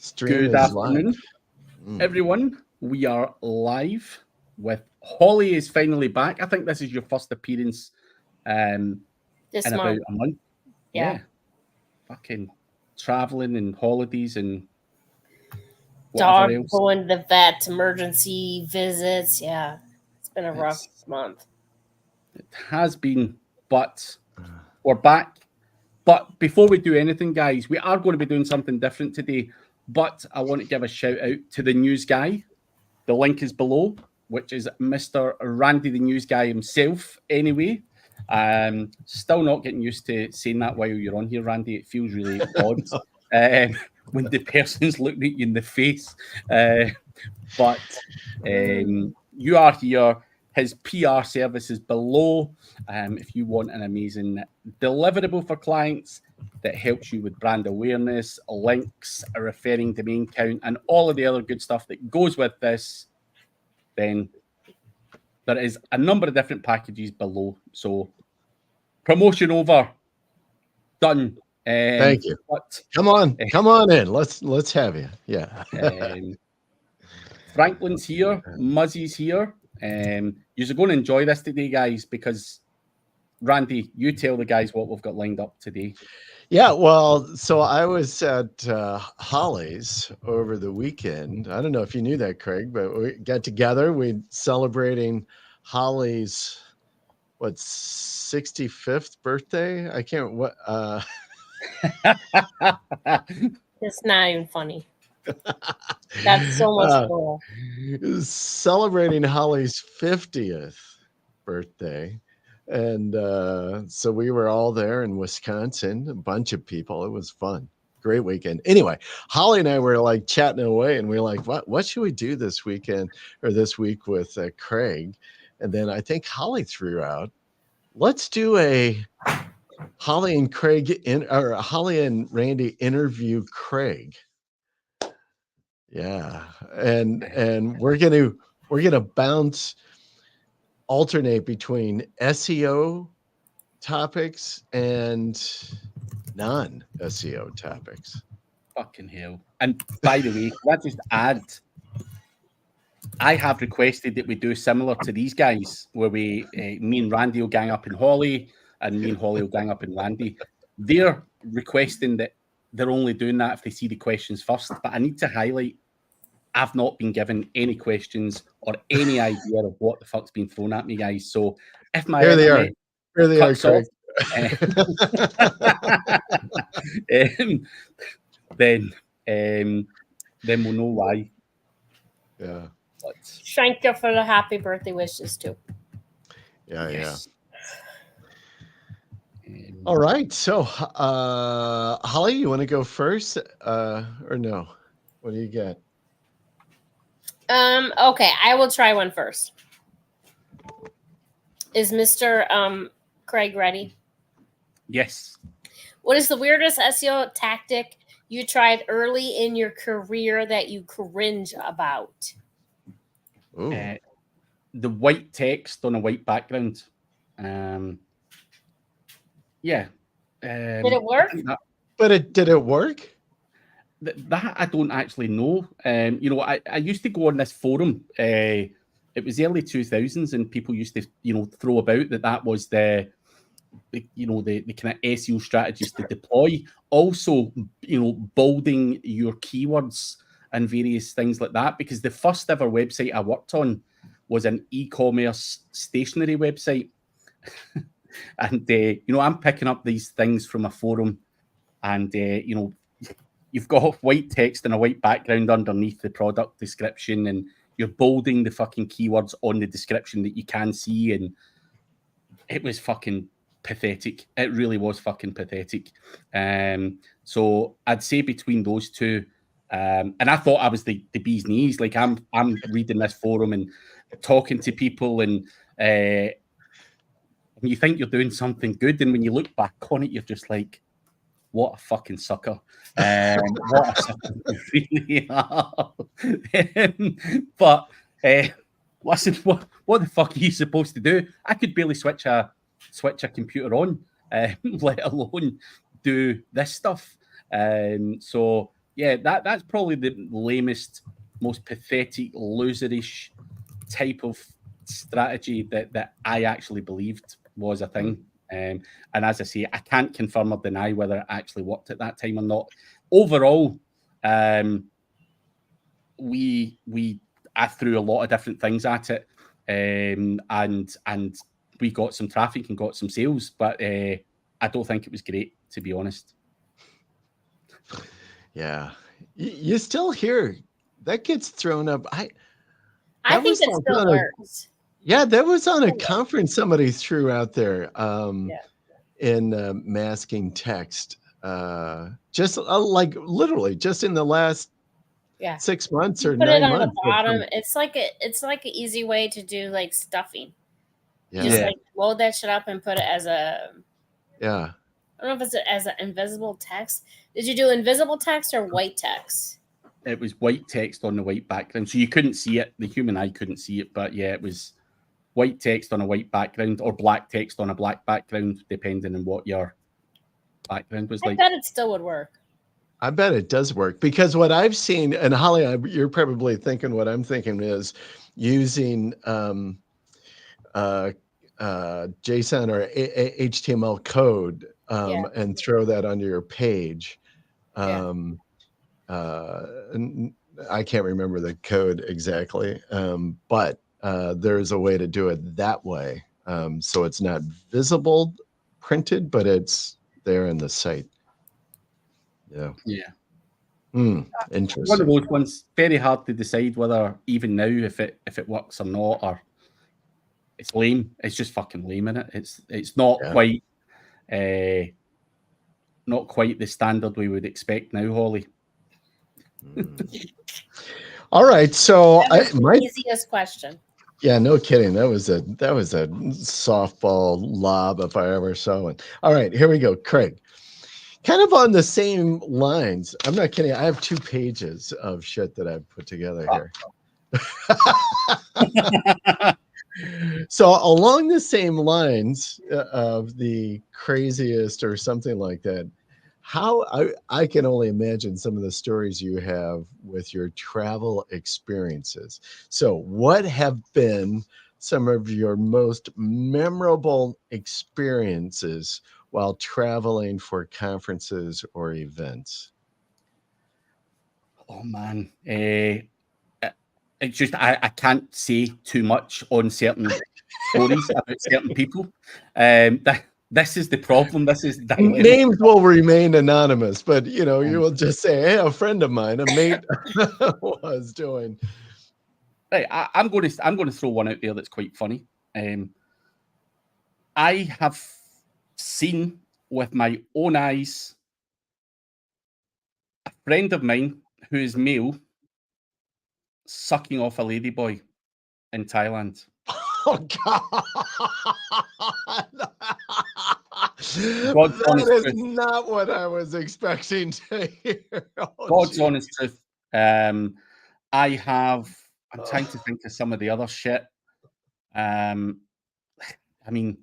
Stream Good is afternoon, live. everyone. We are live with Holly is finally back. I think this is your first appearance This in about month. a month. Yeah. Fucking traveling and holidays and Dog whatever else. going to the vet, emergency visits. Yeah. It's been a rough month. It has been, but we're back. But before we do anything, guys, we are going to be doing something different today. But I want to give a shout out to the news guy. The link is below, which is Mr. Randy, the news guy himself. Anyway, still not getting used to saying that while you're on here, Randy. It feels really odd when the person's looking at you in the face. But you are here. His PR service is below. If you want an amazing deliverable for clients that helps you with brand awareness, links, a referring domain count, and all of the other good stuff that goes with this, then there is a number of different packages below. So promotion over. Done. Thank you. But, come on in. Let's have you. Yeah. Franklin's here. Muzzy's here. You're going to enjoy this today, guys, because Randy, you tell the guys what we've got lined up today. Yeah, well, so I was at Holly's over the weekend. I don't know if you knew that, Craig, but we got together. We're celebrating Holly's 65th birthday. I can't what. It's not even funny. That's so much cool. Celebrating Holly's 50th birthday. And so we were all there in Wisconsin, a bunch of people. It was fun. Great weekend. Anyway, Holly and I were like chatting away, and we were like, what should we do this weekend or this week with Craig? And then I think Holly threw out, let's do a Holly and Holly and Randy interview Craig. Yeah. And we're gonna alternate between SEO topics and non-SEO topics. Fucking hell. And by the way, can I just add, I have requested that we do similar to these guys, where me and Randy will gang up in Holly, and me and Holly will gang up in Randy. They're requesting that they're only doing that if they see the questions first. But I need to highlight, I've not been given any questions or any idea of what the fuck's been thrown at me, guys. So if my Here they are, Craig. Then we'll know why. Yeah. Thank you for the happy birthday wishes too. Yeah, yes. All right. So, Holly, you want to go first, or no? What do you got? Okay, I will try one first. Is Mr. Craig ready? Yes. What is the weirdest SEO tactic you tried early in your career that you cringe about? The white text on a white background. Yeah. Did it work? Did it work? That I don't actually know. I used to go on this forum. It was early 2000s, and people used to, throw about that was the kind of SEO strategies to deploy. Also, bolding your keywords and various things like that. Because the first ever website I worked on was an e-commerce stationery website, and I'm picking up these things from a forum, and you've got white text and a white background underneath the product description, and you're bolding the fucking keywords on the description that you can see, and it was fucking pathetic. It really was fucking pathetic. So I'd say between those two, and I thought I was the bee's knees. Like I'm reading this forum and talking to people, and you think you're doing something good, and when you look back on it, you're just like, what a fucking sucker. What a sucker you really are. But listen, what the fuck are you supposed to do? I could barely switch a computer on, let alone do this stuff. So Yeah, that's probably the lamest, most pathetic, loserish type of strategy that I actually believed was a thing. And as I say, I can't confirm or deny whether it actually worked at that time or not. Overall, I threw a lot of different things at it, and we got some traffic and got some sales, but I don't think it was great, to be honest. Yeah, you still hear that gets thrown up. I that think was it like still on a- works. Yeah, that was on a Yeah. conference somebody threw out there Yeah. in masking text. Just like literally just in the last Yeah. 6 months You or put it 9 on the months. bottom. It's like an easy way to do like stuffing. Yeah. Just like load that shit up and put it as a. Yeah. I don't know if it's as an invisible text. Did you do invisible text or white text? It was white text on the white background, so you couldn't see it. The human eye couldn't see it, but yeah, it was white text on a white background or black text on a black background, depending on what your background was like. I bet it still would work. I bet it does work, because what I've seen, and Holly, you're probably thinking what I'm thinking is using JSON or HTML code and throw that onto your page. And I can't remember the code exactly, but there's a way to do it that way. So it's not visible printed, but it's there in the site. Yeah. Yeah. Interesting. One of those ones, very hard to decide whether even now if it works or not, or it's lame. It's just fucking lame in it. It's not quite not quite the standard we would expect now, Holly. All right, so the easiest question. Yeah, no kidding. That was a softball lob if I ever saw one. All right, here we go, Craig. Kind of on the same lines. I'm not kidding. I have 2 pages of shit that I've put together here. So along the same lines of the craziest or something like that, how I can only imagine some of the stories you have with your travel experiences. So what have been some of your most memorable experiences while traveling for conferences or events? Oh man, it's just I can't say too much on certain stories about certain people. This is the problem. This is the dilemma. Names will remain anonymous, but you will just say, "Hey, a friend of mine, a mate, was doing." Right, I'm going to throw one out there that's quite funny. I have seen with my own eyes a friend of mine who is male sucking off a ladyboy in Thailand. Oh God! God's that is truth. not what I was expecting to hear. Oh, God's geez. honest truth. I'm trying to think of some of the other shit. I mean,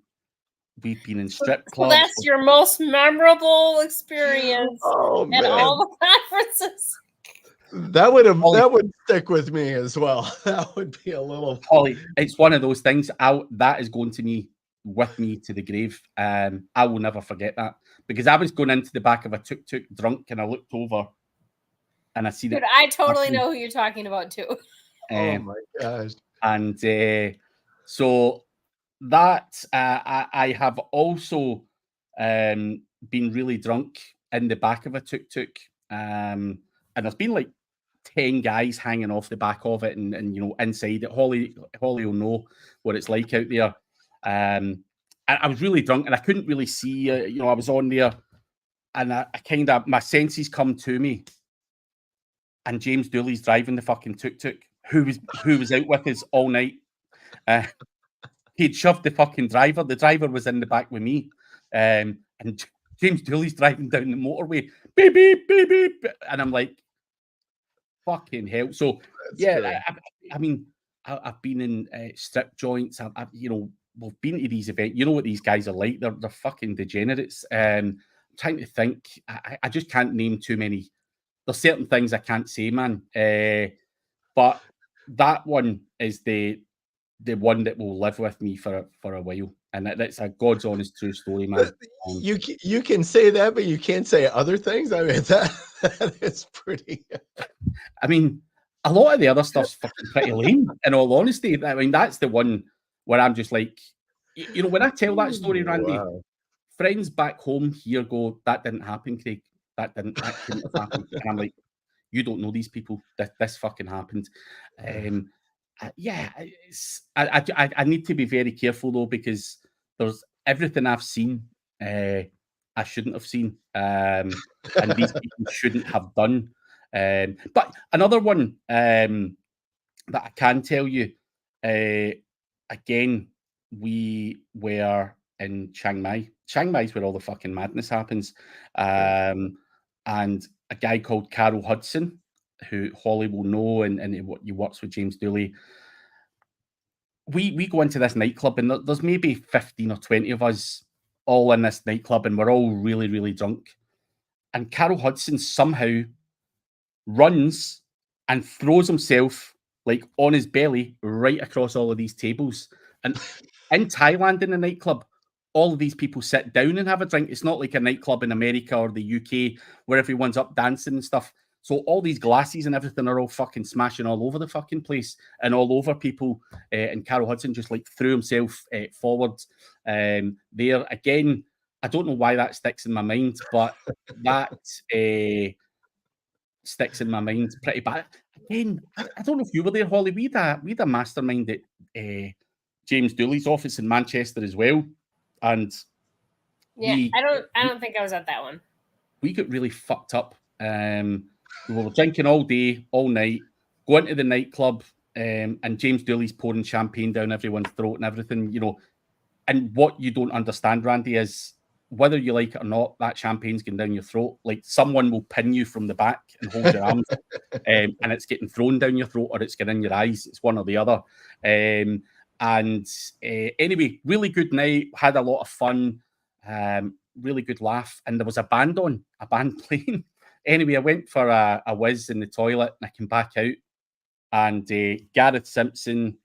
we've been in strip clubs. So that's your most memorable experience at all the conferences. That would stick with me as well. That would be a little. Holly, it's one of those things. That is going to me with me to the grave. I will never forget that, because I was going into the back of a tuk-tuk drunk and I looked over and I see that. I totally know who you're talking about too. Oh my gosh! And so that I have also been really drunk in the back of a tuk-tuk, and there's been like 10 guys hanging off the back of it, and inside it. Holly will know what it's like out there. I was really drunk and I couldn't really see. I was on there, and I kind of, my senses come to me, and James Dooley's driving the fucking tuk-tuk, who was out with us all night. He'd shoved the fucking driver. The driver was in the back with me, and James Dooley's driving down the motorway, beep beep beep beep, and I'm like, fucking hell. So I mean, I've been in strip joints. We've been to these events. You know what these guys are like? They're fucking degenerates. I'm trying to think. I just can't name too many there's certain things I can't say, man. But that one is the one that will live with me for a while, and that's a God's honest true story, man. You can say that, but you can't say other things. I mean, that is pretty. I mean, a lot of the other stuff's fucking pretty lame. In all honesty, I mean, that's the one where I'm just like, you know, when I tell that story, Randy, friends back home here go, "That didn't happen, Craig. That couldn't have happened." And I'm like, "You don't know these people. This fucking happened." Yeah, I need to be very careful though, because there's everything I've seen I shouldn't have seen, and these people shouldn't have done. But another one that I can tell you, again, we were in Chiang Mai. Chiang Mai is where all the fucking madness happens, and a guy called Carol Hudson, who Holly will know, and he works with James Dooley. We go into this nightclub, and there's maybe 15 or 20 of us all in this nightclub, and we're all really, really drunk. And Carol Hudson somehow runs and throws himself like on his belly right across all of these tables. And in Thailand, in a nightclub, all of these people sit down and have a drink. It's not like a nightclub in America or the UK where everyone's up dancing and stuff. So all these glasses and everything are all fucking smashing all over the fucking place and all over people. And Carol Hudson just like threw himself forward there. Again, I don't know why that sticks in my mind, but that sticks in my mind pretty bad. Again, I don't know if you were there, Holly. We had a mastermind at James Dooley's office in Manchester as well. And yeah, I don't think I was at that one. We got really fucked up. We were drinking all day, all night, going to the nightclub, and James Dooley's pouring champagne down everyone's throat and everything, you know. And what you don't understand, Randy, is whether you like it or not, that champagne's going down your throat. Like someone will pin you from the back and hold your arms, and it's getting thrown down your throat, or it's getting in your eyes. It's one or the other. Anyway, really good night. Had a lot of fun. Really good laugh. And there was a band playing. Anyway, I went for a whiz in the toilet, and I came back out, and Gareth Simpson,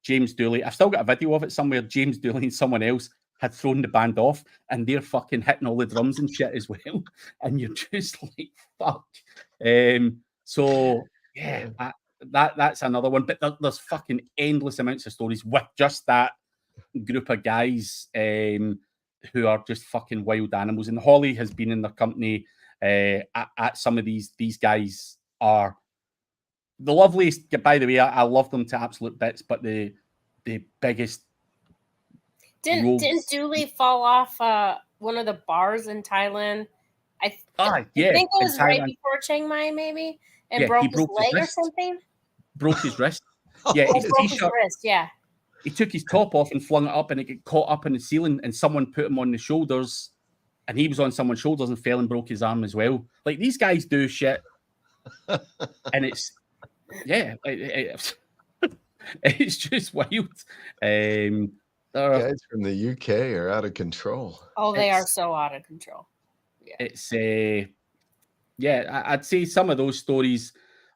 James Dooley, I've still got a video of it somewhere. James Dooley and someone else had thrown the band off, and they're fucking hitting all the drums and shit as well. And you're just like, fuck. So yeah, that's another one. But there's fucking endless amounts of stories with just that group of guys who are just fucking wild animals. And Holly has been in their company at some of these guys are the loveliest. By the way, I love them to absolute bits, but the biggest. Didn't Dooley fall off one of the bars in Thailand? I think it was right before Chiang Mai, maybe, and broke his leg or something. Broke his wrist. Yeah, broke his wrist. Yeah. He took his top off and flung it up, and it got caught up in the ceiling, and someone put him on the shoulders, and he was on someone's shoulders and fell and broke his arm as well. Like, these guys do shit, and it's it's just wild. Guys from the UK are out of control. Oh, they are so out of control. Yeah. It's I'd say some of those stories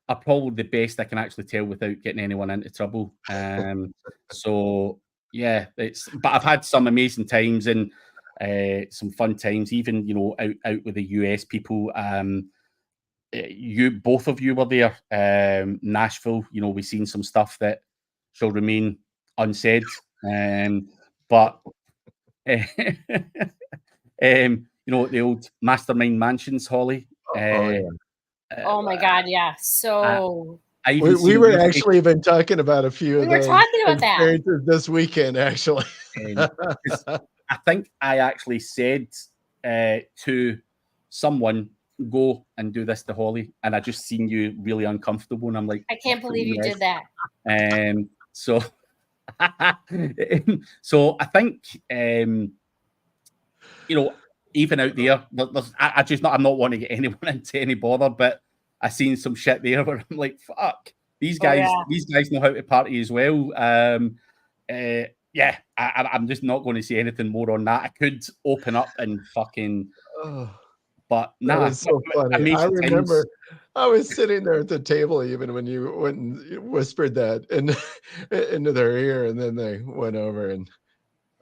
are probably the best I can actually tell without getting anyone into trouble. So yeah, but I've had some amazing times and some fun times, even, you know, out with the US people. Both of you were there. Nashville, you know, we've seen some stuff that shall remain unsaid. But you know, the old mastermind mansions, Holly. Oh my God, yeah. So we were actually been talking about a few of those experiences this weekend, actually. I think I actually said to someone, go and do this to Holly, and I just seen you really uncomfortable, and I'm like, I can't believe you did that. So so I think you know, even out there, I'm not wanting to get anyone into any bother, but I seen some shit there where I'm like, fuck, these guys know how to party as well. I'm just not going to say anything more on that. I could open up and fucking but that was so funny. I remember I was sitting there at the table even when you went and whispered that into their ear, and then they went over, and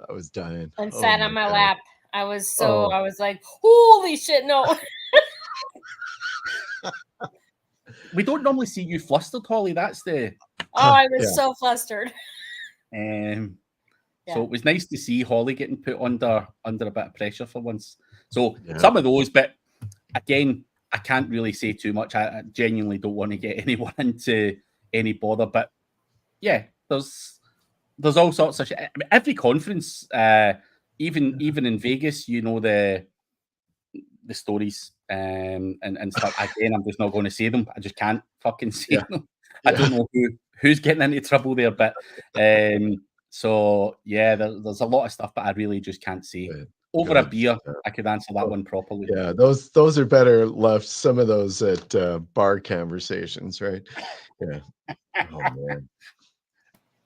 I was dying. And Oh sat on my my God. lap. I was like, holy shit, no. We don't normally see you flustered, Holly. That's the. I was so flustered. So it was nice to see Holly getting put under a bit of pressure for once. So some of those, but again, I can't really say too much. I genuinely don't want to get anyone into any bother. But yeah, there's all sorts of shit. I mean, every conference, even in Vegas, you know the stories and stuff. Again, I'm just not going to say them. I just can't fucking say them. I don't know who's getting into trouble there, but so yeah, there's a lot of stuff, but I really just can't say. Over a beer, I could answer that one properly. Yeah, those are better left. Some of those at bar conversations, right? Yeah. Oh man.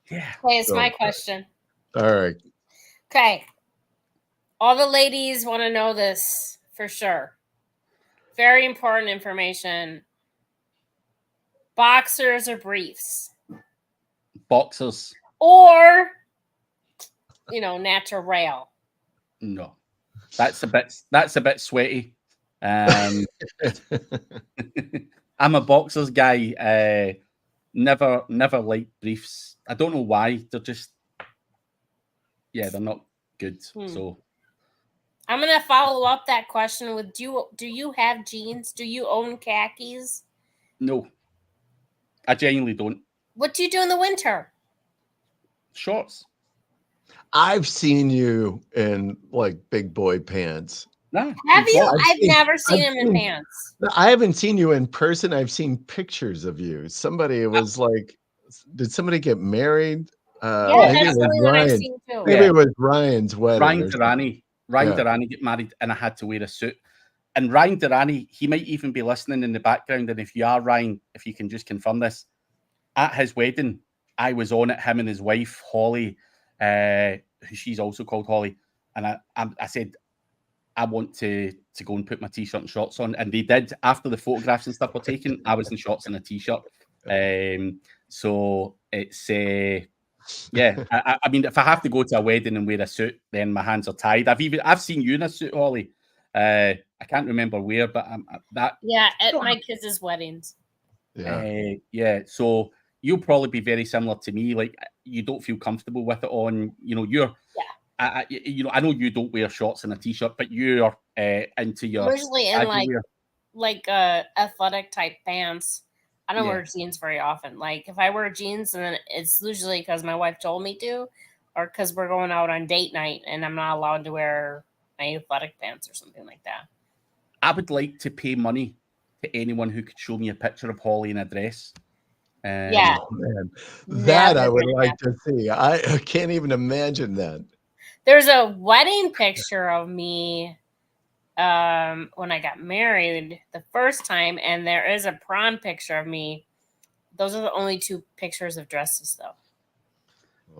Yeah. Okay, it's my question. All right. Okay. All the ladies want to know this for sure. Very important information. Boxers or briefs? Boxers. Or, natural. No. That's a bit sweaty. I'm a boxers guy. Never liked briefs. I don't know why. They're just they're not good. So I'm gonna follow up that question with do you have jeans? Do you own khakis? No. I genuinely don't. What do you do in the winter? Shorts. I've seen you in like big boy pants. Nah, have you? I've never seen him in pants. I haven't seen you in person. I've seen pictures of you. Somebody was like, did somebody get married? Maybe that's the only one I've seen too. Maybe it was Ryan's wedding. Ryan Durrani get married, and I had to wear a suit. And Ryan Durrani, he might even be listening in the background. And if you are Ryan, if you can just confirm this, at his wedding, I was on it, him and his wife, Holly, she's also called Holly. And I said, I want to go and put my t-shirt and shorts on. And they did. After the photographs and stuff were taken, I was in shorts and a t-shirt. So it's, I mean, if I have to go to a wedding and wear a suit, then my hands are tied. I've seen you in a suit, Holly. I can't remember where, but that. Yeah, at my kids' weddings. Yeah. So you'll probably be very similar to me. Like you don't feel comfortable with it on. You're. I know you don't wear shorts and a t-shirt, but you're into your. Usually in like athletic type pants. I don't wear jeans very often. Like if I wear jeans, then it's usually because my wife told me to, or because we're going out on date night and I'm not allowed to wear my athletic pants or something like that. I would like to pay money to anyone who could show me a picture of Holly in a dress. Man. That I would like to see. I can't even imagine that. There's a wedding picture of me when I got married the first time, and there is a prom picture of me. Those are the only two pictures of dresses, though.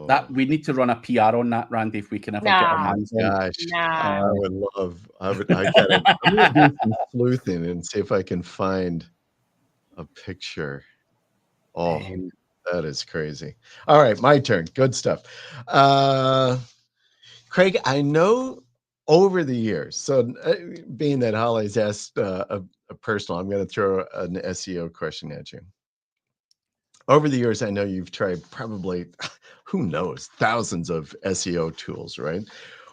That we need to run a PR on that, Randy, if we can ever get our hands on. Gosh, I would love. I'm gonna do some sleuthing and see if I can find a picture. Oh, that is crazy. All right, my turn. Good stuff. Craig, I know over the years, so being that Holly's asked a personal, I'm going to throw an SEO question at you. Over the years, I know you've tried probably, who knows, thousands of SEO tools, right?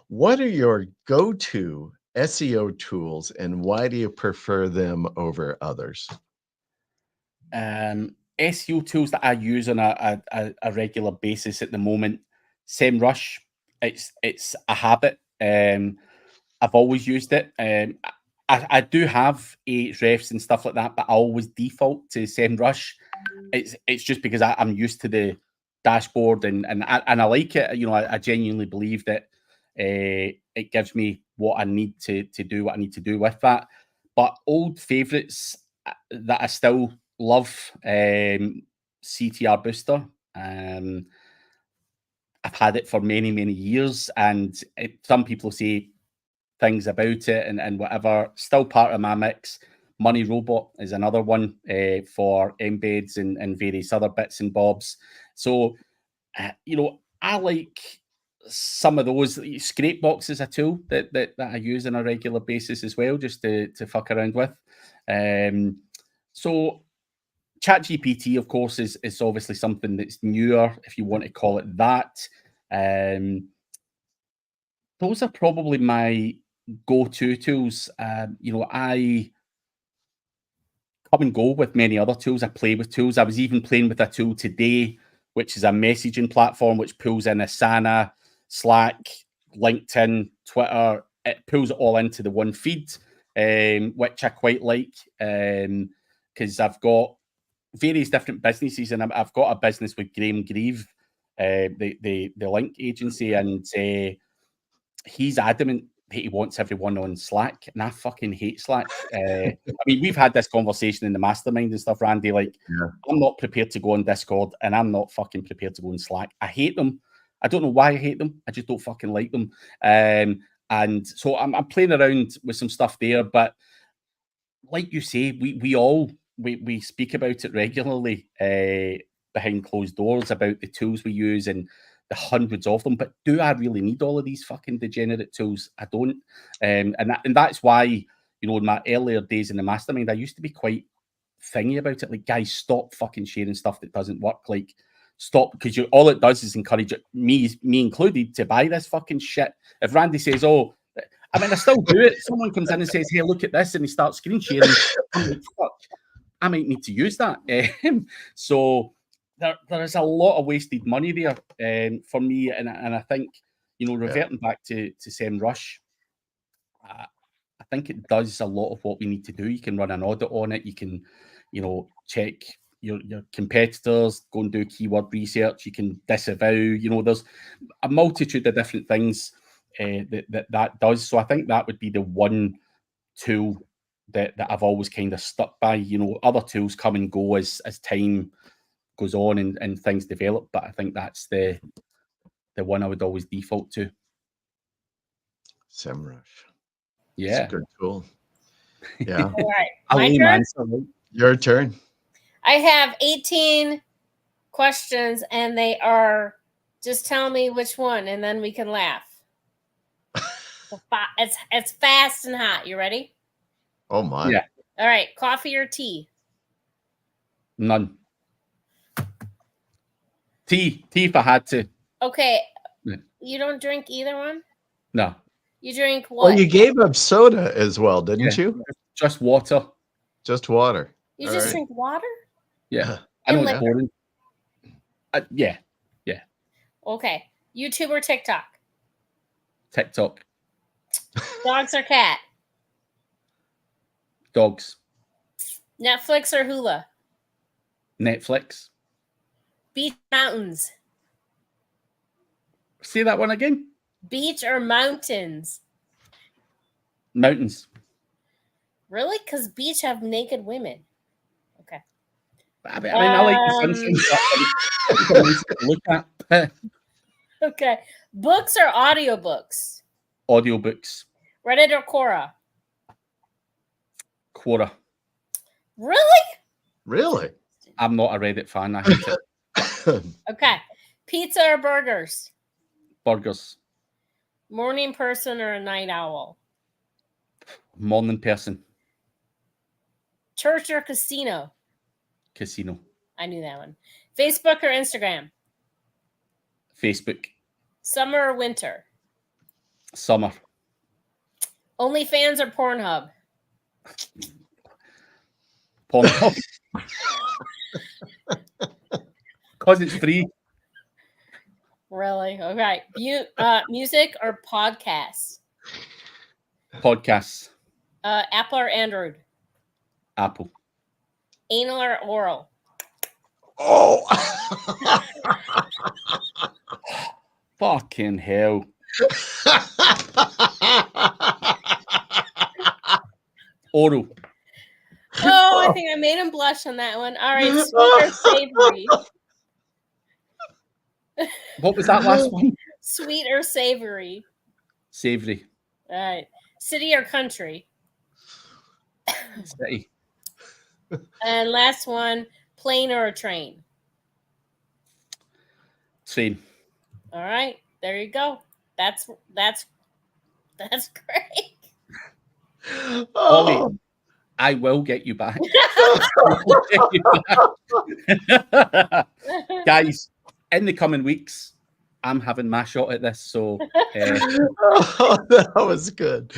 What are your go-to SEO tools and why do you prefer them over others? SEO tools that I use on a regular basis at the moment, SEMrush. It's a habit. I've always used it. I do have Ahrefs and stuff like that, but I always default to SEMrush. It's just because I'm used to the dashboard and I like it. I genuinely believe that it gives me what I need to do what I need to do with that. But old favorites that I still love, CTR Booster. I've had it for many, many years, and some people say things about it and whatever. Still part of my mix. Money Robot is another one for embeds and various other bits and bobs. So, I like some of those. Scrapebox is a tool that I use on a regular basis as well, just to fuck around with. So ChatGPT, of course, is obviously something that's newer, if you want to call it that. Those are probably my go-to tools. I come and go with many other tools. I play with tools. I was even playing with a tool today, which is a messaging platform which pulls in Asana, Slack, LinkedIn, Twitter. It pulls it all into the one feed, which I quite like, because I've got various different businesses, and I've got a business with Graham Grieve, the Link agency, and he's adamant that he wants everyone on Slack, and I fucking hate Slack. I mean, we've had this conversation in the mastermind and stuff, Randy. Like, I'm not prepared to go on Discord, and I'm not fucking prepared to go on Slack. I hate them. I don't know why I hate them. I just don't fucking like them. And so I'm playing around with some stuff there, but like you say, we speak about it regularly behind closed doors about the tools we use and the hundreds of them. But do I really need all of these fucking degenerate tools? I don't. And that's why, in my earlier days in the mastermind, I used to be quite thingy about it. Like, guys, stop fucking sharing stuff that doesn't work. Like, stop, because all it does is encourage me included, to buy this fucking shit. If Randy says, "Oh," I mean, I still do it. Someone comes in and says, "Hey, look at this," and he starts screen sharing. I'm like, fuck, I might need to use that. So there is a lot of wasted money there for me, and I think, reverting back to SEMrush, I think it does a lot of what we need to do. You can run an audit on it. You can, check your competitors, go and do keyword research. You can disavow. There's a multitude of different things that does. So I think that would be the one tool that I've always kind of stuck by. Other tools come and go as time goes on and things develop, but I think that's the one I would always default to. SEMrush. Yeah. It's a good tool. Yeah. All right. My turn? Your turn. I have 18 questions, and they are, just tell me which one, and then we can laugh. It's fast and hot. You ready? Oh my. Yeah. All right. Coffee or tea? None. Tea if I had to. Okay. Yeah. You don't drink either one? No. You drink what? Well, you gave up soda as well, didn't you? Just water. Just water. You all just drink water? Yeah. I know it's boring. Yeah. Okay. YouTube or TikTok? TikTok. Dogs or cat? Dogs. Netflix or Hula? Netflix. Beach, mountains? Say that one again. Beach or mountains? Mountains. Really? Because beach have naked women. Okay. I mean, I like the sunshine. Look at. Okay. Books or audiobooks? Audiobooks. Reddit or Quora? Quora. Really? Really? I'm not a Reddit fan. I hate it. Okay. Pizza or burgers? Burgers. Morning person or a night owl? Morning person. Church or casino? Casino. I knew that one. Facebook or Instagram? Facebook. Summer or winter? Summer. OnlyFans or Pornhub? Pornhub. Because it's free. Really? Okay. Music or podcasts? Podcasts. Apple or Android? Apple. Anal or oral? Oh. Fucking hell. Oral. Oh, I think I made him blush on that one. All right, sweet or savory? What was that last one? Sweet or savory? Savory. All right. City or country? City. And last one, plane or a train? Train. All right, there you go. That's great. Ollie, Oh. I will get you back. I will get you back. Guys, in the coming weeks, I'm having my shot at this. So Oh, that was good.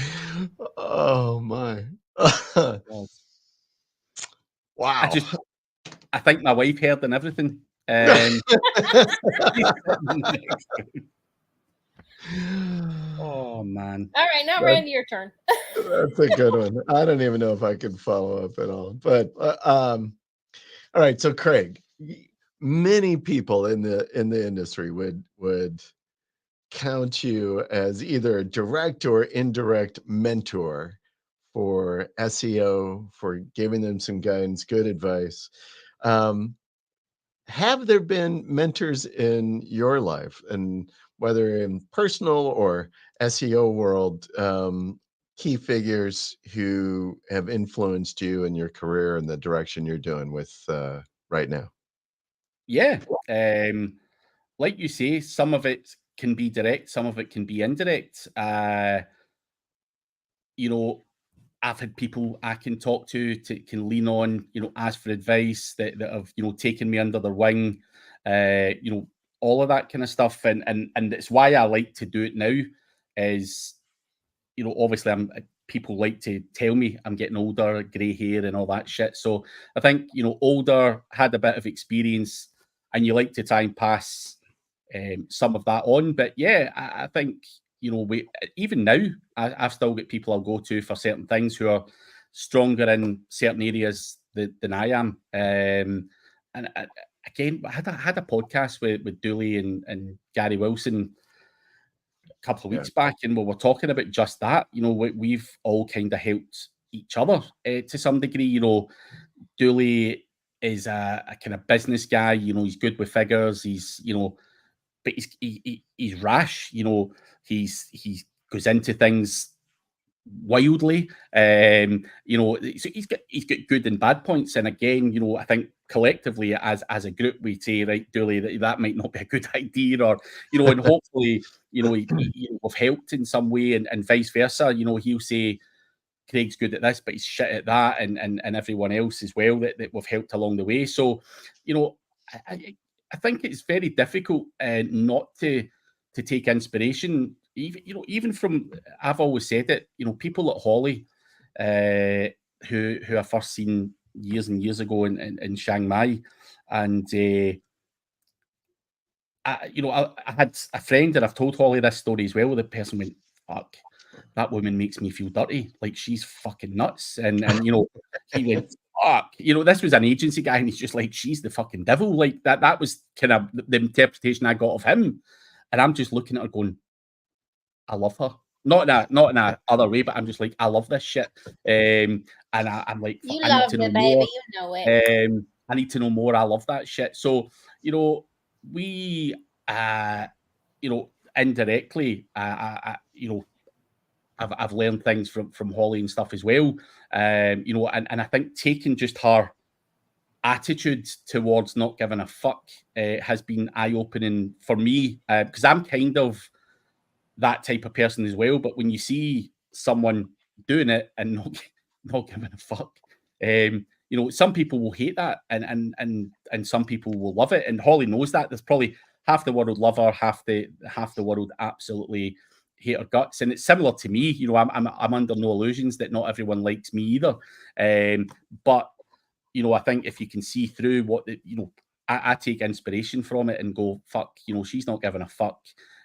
Oh my. Wow. I think my wife heard and everything. Oh man. All right, now Randy, your turn. That's a good one. I don't even know if I can follow up at all. But all right. So Craig, many people in the industry would count you as either a direct or indirect mentor for SEO, for giving them some guidance, good advice. Have there been mentors in your life, and whether in personal or SEO world, key figures who have influenced you in your career and the direction you're doing with right now? Yeah. Like you say, some of it can be direct, some of it can be indirect. You know, I've had people I can talk to can lean on, ask for advice that have, taken me under their wing, all of that kind of stuff. And it's why I like to do it now is, obviously people like to tell me I'm getting older, grey hair and all that shit. So I think, older, had a bit of experience, and you like to try and pass some of that on. But yeah, I think, we even now, I've still got people I'll go to for certain things who are stronger in certain areas than I am. And again, I had a podcast with Dooley and Gary Wilson a couple of weeks back, and we were talking about just that. We've all kind of helped each other to some degree. Dooley is a kind of business guy. He's good with figures. He's but he's rash. He goes into things wildly. So he's got good and bad points. And again, I think collectively as a group, we say, right, Dooley, that might not be a good idea, or and hopefully, we've helped in some way, and vice versa. He'll say Craig's good at this, but he's shit at that, and everyone else as well that we've helped along the way. So, I think it's very difficult not to take inspiration, even from, I've always said it, people at Holly, who I first seen years and years ago in Chiang Mai, and I had a friend, and I've told Holly this story as well. The person went, "Fuck, that woman makes me feel dirty. Like, she's fucking nuts." And he went, "Fuck." This was an agency guy, and he's just like, "She's the fucking devil." Like that was kind of the interpretation I got of him. And I'm just looking at her going, I love her. Not in a other way, but I'm just like, I love this shit. And I'm like, You I need love to know it, more. baby. You know it. I need to know more. I love that shit. So, we, indirectly, I've learned things from Holly and stuff as well. And I think taking just her attitude towards not giving a fuck has been eye-opening for me, because I'm kind of that type of person as well. But when you see someone doing it and not giving a fuck, some people will hate that, and some people will love it. And Holly knows that. There's probably half the world love her, half the world absolutely hate her guts. And it's similar to me. I'm under no illusions that not everyone likes me either. But I think if you can see through what I take inspiration from it and go, fuck, she's not giving a fuck.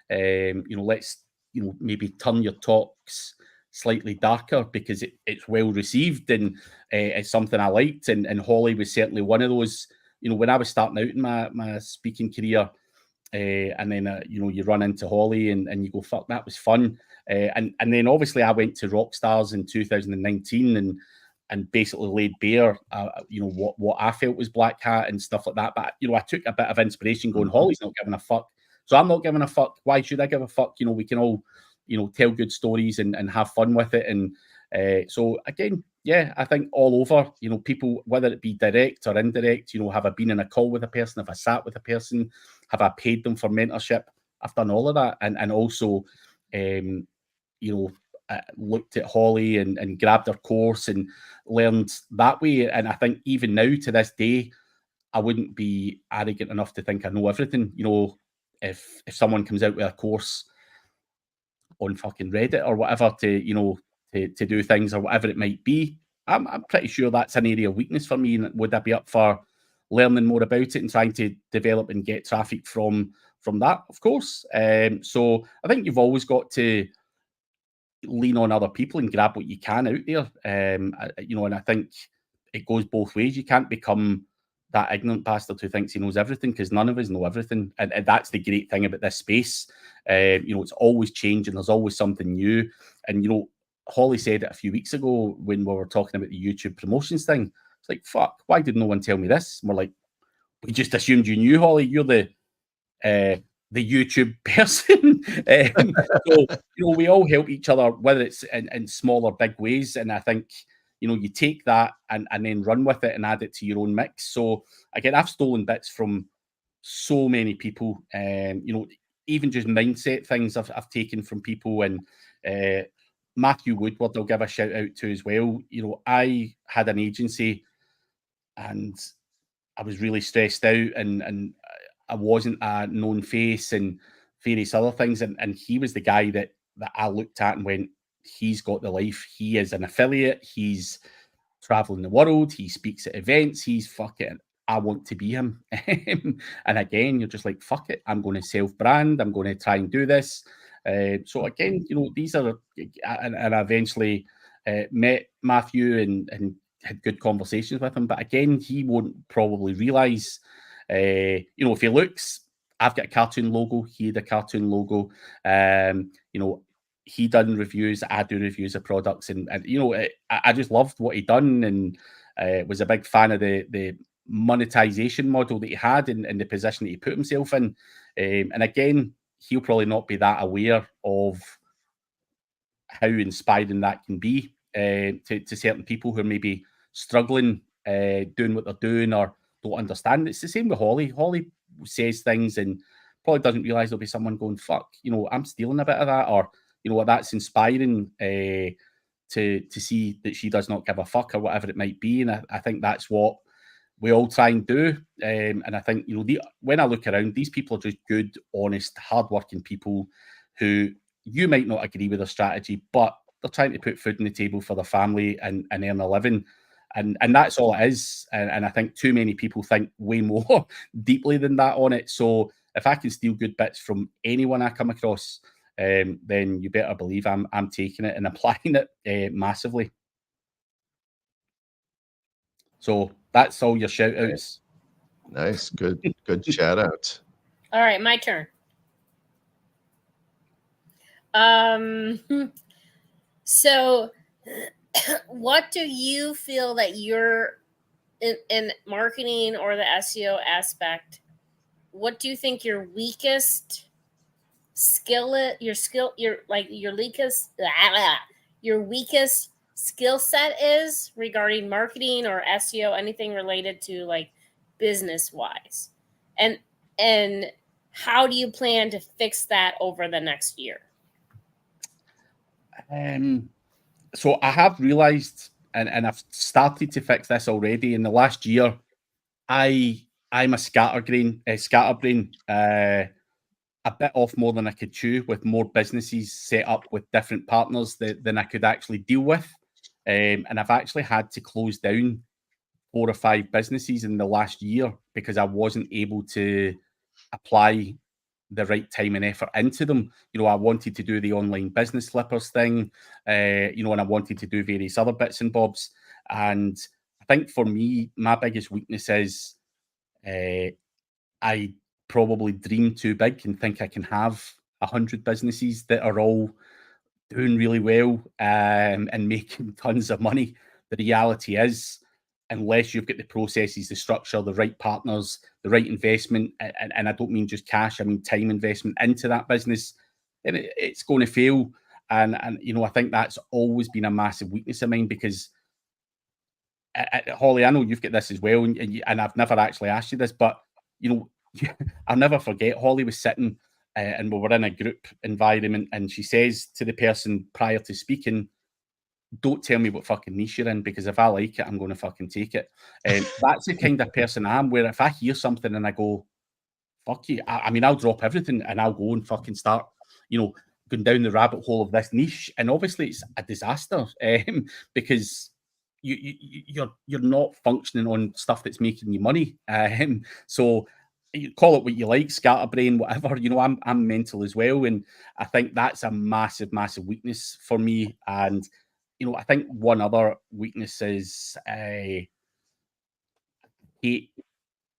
Let's maybe turn your talks slightly darker because it's well received, and it's something I liked. And Holly was certainly one of those. When I was starting out in my speaking career, and then you run into Holly and you go, fuck, that was fun. And then obviously I went to Rockstars in 2019 and basically laid bare, what I felt was black hat and stuff like that. But I took a bit of inspiration, going, Holly's not giving a fuck, so I'm not giving a fuck. Why should I give a fuck? We can all, tell good stories and have fun with it. And so again, yeah, I think all over, people, whether it be direct or indirect, have I been in a call with a person? Have I sat with a person? Have I paid them for mentorship? I've done all of that. And also, looked at Holly and grabbed her course and learned that way. And I think even now to this day, I wouldn't be arrogant enough to think I know everything. If someone comes out with a course on fucking Reddit or whatever to do things or whatever it might be, I'm pretty sure that's an area of weakness for me. And would I be up for learning more about it and trying to develop and get traffic from that? Of course. So I think you've always got to lean on other people and grab what you can out there. And I think it goes both ways. You can't become that ignorant bastard who thinks he knows everything, because none of us know everything. And that's the great thing about this space. It's always changing. There's always something new. And, Holly said it a few weeks ago when we were talking about the YouTube promotions thing. It's like, fuck, why did no one tell me this? And we're like, we just assumed you knew, Holly. You're the YouTube person. So, we all help each other, whether it's in small or big ways. And I think, you take that and then run with it and add it to your own mix. So again, I've stolen bits from so many people. Even just mindset things I've taken from people. And Matthew Woodward, I'll give a shout out to as well. I had an agency and I was really stressed out and I wasn't a known face and various other things. And he was the guy that I looked at and went, he's got the life. He is an affiliate. He's traveling the world. He speaks at events. He's fucking, I want to be him. And again, you're just like, fuck it. I'm going to self-brand. I'm going to try and do this. So again, these are, and I eventually met Matthew and had good conversations with him. But again, he won't probably realize, if he looks, I've got a cartoon logo. He had a cartoon logo. He done reviews. I do reviews of products, and I just loved what he done, and was a big fan of the monetization model that he had and the position that he put himself in. And again, he'll probably not be that aware of how inspiring that can be to certain people who are maybe struggling doing what they're doing or don't understand. It's the same with Holly. Holly says things and probably doesn't realize there'll be someone going, fuck, I'm stealing a bit of that, or what, that's inspiring to see that she does not give a fuck or whatever it might be. And I think that's what we all try and do. And I think, when I look around, these people are just good, honest, hardworking people who you might not agree with their strategy, but they're trying to put food on the table for their family and earn a living. And that's all it is. And I think too many people think way more deeply than that on it. So if I can steal good bits from anyone I come across, then you better believe I'm taking it and applying it massively. So that's all your shout outs. Nice. Good shout out. All right, my turn. So what do you feel that you're in marketing or the SEO aspect? What do you think your weakest skill your weakest skill set is regarding marketing or SEO, anything related to like business wise? And how do you plan to fix that over the next year? So I have realized, and I've started to fix this already in the last year. I'm a scatterbrain, a bit off more than I could chew, with more businesses set up with different partners than I could actually deal with. And I've actually had to close down 4 or 5 businesses in the last year because I wasn't able to apply the right time and effort into them. I wanted to do the online business flippers thing, and I wanted to do various other bits and bobs. And I think for me, my biggest weakness is I probably dream too big and think I can have 100 businesses that are all doing really well and making tons of money. The reality is, unless you've got the processes, the structure, the right partners, the right investment, and I don't mean just cash, I mean time investment into that business, then it's going to fail. And I think that's always been a massive weakness of mine, because Holly, I know you've got this as well, and I've never actually asked you this, but I'll never forget. Holly was sitting, and we were in a group environment, and she says to the person prior to speaking, "Don't tell me what fucking niche you're in, because if I like it, I'm going to fucking take it." That's the kind of person I am, where if I hear something and I go, "Fuck you," I mean, I'll drop everything and I'll go and fucking start, going down the rabbit hole of this niche. And obviously, it's a disaster because you're not functioning on stuff that's making you money. So you call it what you like, scatterbrain, whatever. I'm mental as well, and I think that's a massive, massive weakness for me. And I think one other weakness is hate.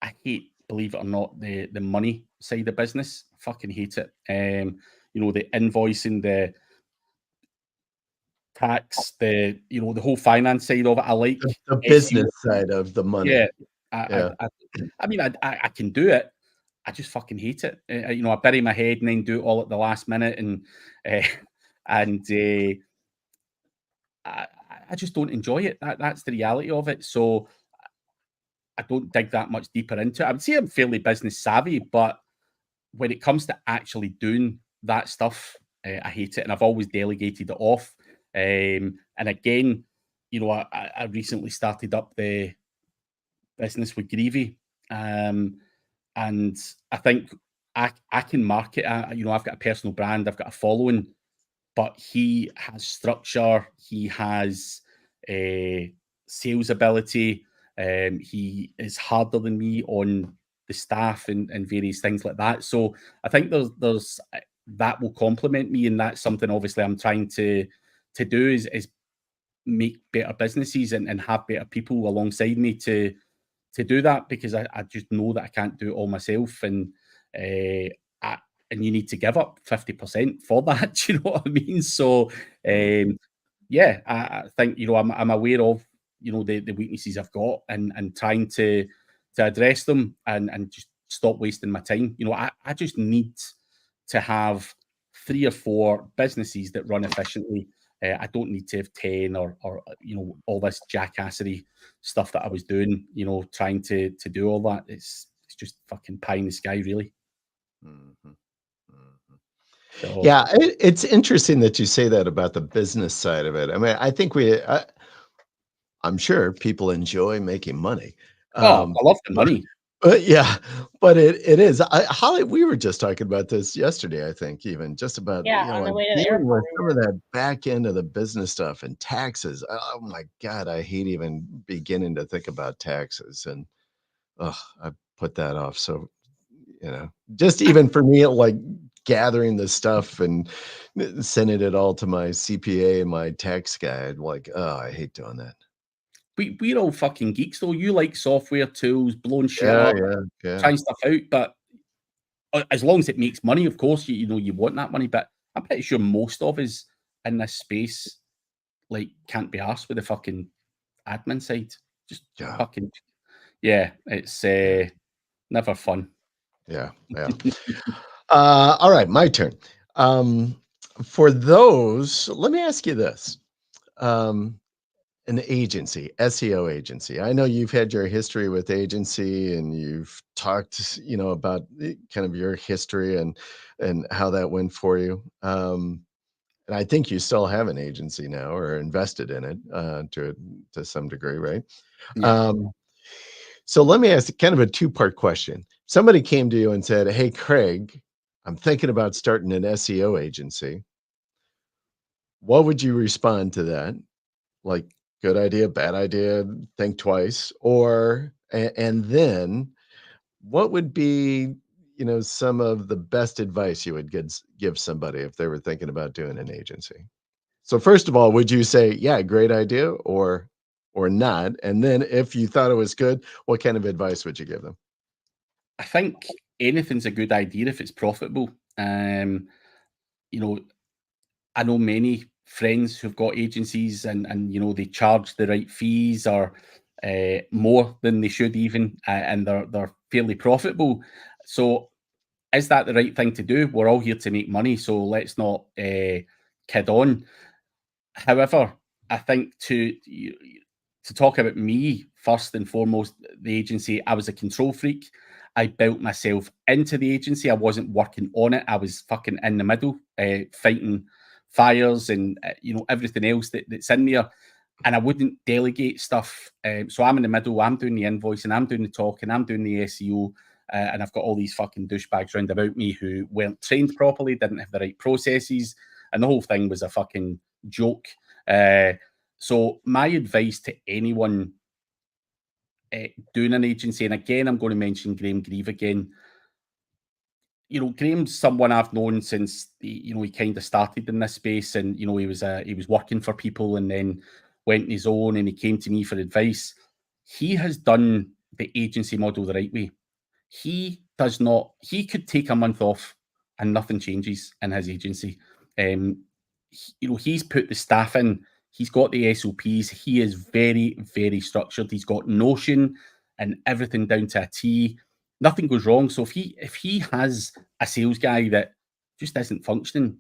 I hate, believe it or not, the money side of business. I fucking hate it. The invoicing, the tax, the whole finance side of it. I like The SEO. business side of the money. Yeah, Yeah. I mean, I can do it. I just fucking hate it. I bury my head and then do it all at the last minute, and I just don't enjoy it. That's the reality of it. So I don't dig that much deeper into it. I would say I'm fairly business savvy, but when it comes to actually doing that stuff, I hate it, and I've always delegated it off. And again, I recently started up the business with Greavy, and I think I can market. I've got a personal brand, I've got a following, but he has structure, he has sales ability. He is harder than me on the staff and various things like that. So I think there's that will complement me, and that's something obviously I'm trying to do is make better businesses and have better people alongside me to do that, because I just know that I can't do it all myself, and and you need to give up 50% for that. Do you know what I mean? So yeah, I think I'm aware of the weaknesses I've got, and trying to address them, and just stop wasting my time. I just need to have 3 or 4 businesses that run efficiently. I don't need to have 10 or all this jackassery stuff that I was doing. Trying to do all that. It's just fucking pie in the sky, really. Mhm. Mhm. So, Yeah, it's interesting that you say that about the business side of it. I mean, I think I'm sure people enjoy making money. I love the But money. yeah, but it is. Holly, we were just talking about this yesterday, I think, even just about, Yeah, on the like way to the dealing airport. with some of that back end of the business stuff and taxes. Oh my God, I hate even beginning to think about taxes. And I put that off. So, just even for me, like gathering the stuff and sending it all to my CPA and my tax guy, like, oh, I hate doing that. We're all fucking geeks, though. You like software tools, blowing shit Yeah, up, yeah, yeah. trying stuff out, but as long as it makes money, of course, you want that money. But I'm pretty sure most of us in this space can't be arsed with the fucking admin side. Just Yeah, fucking yeah, it's yeah, never fun. yeah, yeah. All right, my turn. For those, let me ask you this. Um, an agency, SEO agency. I know you've had your history with agency, and you've talked, about kind of your history and how that went for you. And I think you still have an agency now, or invested in it to some degree, right? Yeah. Um, so let me ask kind of a two-part question. Somebody came to you and said, "Hey, Craig, I'm thinking about starting an SEO agency." What would you respond to that? Like, good idea, bad idea, think twice, or and then what would be, some of the best advice you would give somebody if they were thinking about doing an agency? So first of all, would you say, yeah, great idea, or not? And then if you thought it was good, what kind of advice would you give them? I think anything's a good idea if it's profitable. You know, I know many friends who've got agencies, and they charge the right fees, or more than they should even, and they're fairly profitable. So is that the right thing to do? We're all here to make money, so let's not kid on. However, I think to talk about me first and foremost, the agency, I was a control freak. I built myself into the agency. I wasn't working on it. I was fucking in the middle, fighting fires and everything else that's in there. And I wouldn't delegate stuff. So I'm in the middle. I'm doing the invoicing. I'm doing the talking. I'm doing the SEO. And I've got all these fucking douchebags round about me who weren't trained properly, didn't have the right processes, and the whole thing was a fucking joke. So my advice to anyone doing an agency, and again, I'm going to mention Graham Grieve again. Graham's someone I've known since he kind of started in this space, and he was working for people, and then went on his own, and he came to me for advice. He has done the agency model the right way. He could take a month off and nothing changes in his agency. He's put the staff in. He's got the SOPs. He is very, very structured. He's got Notion and everything down to a T. Nothing goes wrong. So if he has a sales guy that just isn't functioning,